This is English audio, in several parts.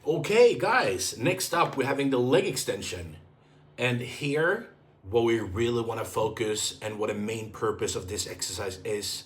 Okay, guys, next up we're having the leg extension. And here, what we really want to focus and what the main purpose of this exercise is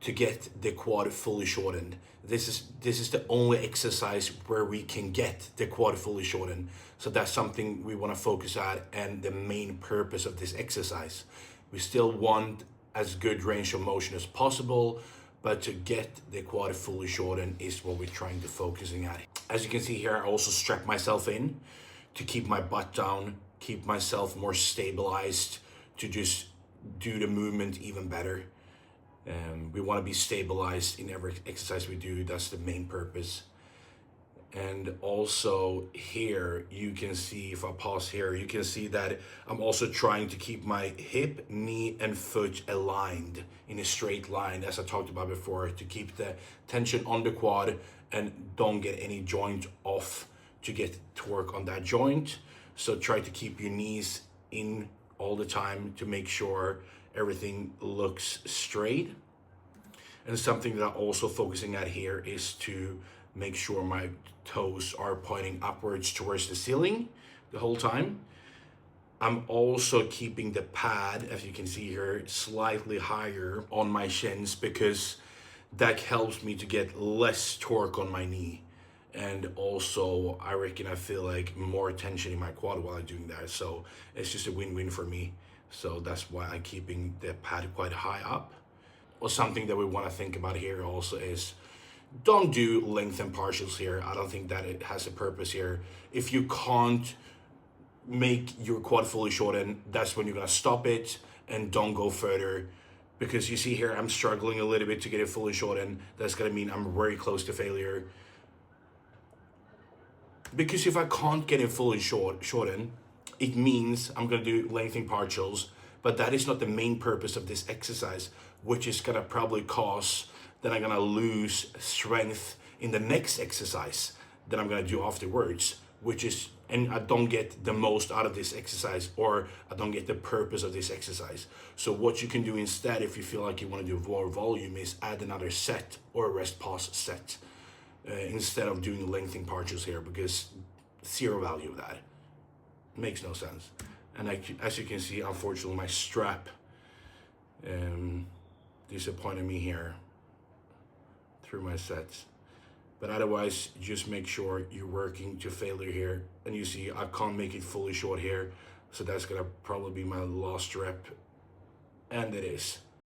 to get the quad fully shortened. This is the only exercise where we can get the quad fully shortened. So that's something we want to focus on and the main purpose of this exercise. We still want as good range of motion as possible, but to get the quad fully shortened is what we're trying to focusing at. As you can see here, I also strap myself in to keep my butt down, keep myself more stabilized, to just do the movement even better. We want to be stabilized in every exercise we do. That's the main purpose. And also here, you can see, if I pause here, you can see that I'm also trying to keep my hip, knee, and foot aligned in a straight line, as I talked about before, to keep the tension on the quad and don't get any joint off to get torque on that joint. So try to keep your knees in all the time to make sure everything looks straight. And something that I'm also focusing at here is to make sure my toes are pointing upwards towards the ceiling the whole time. I'm also keeping the pad, as you can see here, slightly higher on my shins because that helps me to get less torque on my knee. And also, I reckon I feel like more tension in my quad while I'm doing that. So it's just a win-win for me. So that's why I'm keeping the pad quite high up. Or something that we want to think about here also is don't do length and partials here. I don't think that it has a purpose here. If you can't make your quad fully shortened, that's when you're gonna stop it and don't go further. Because you see here, I'm struggling a little bit to get it fully shortened. That's gonna mean I'm very close to failure. Because if I can't get it fully shortened, it means I'm gonna do lengthening partials, but that is not the main purpose of this exercise, which is gonna probably cause that I'm gonna lose strength in the next exercise that I'm gonna do afterwards, which is, and I don't get the most out of this exercise, or I don't get the purpose of this exercise. So what you can do instead, if you feel like you wanna do more volume, is add another set or a rest pause set instead of doing lengthening partials here, because zero value of that. Makes no sense. And as you can see, unfortunately, my strap disappointed me here through my sets. But otherwise, just make sure you're working to failure here. And you see, I can't make it fully short here. So that's gonna probably be my last rep. And it is.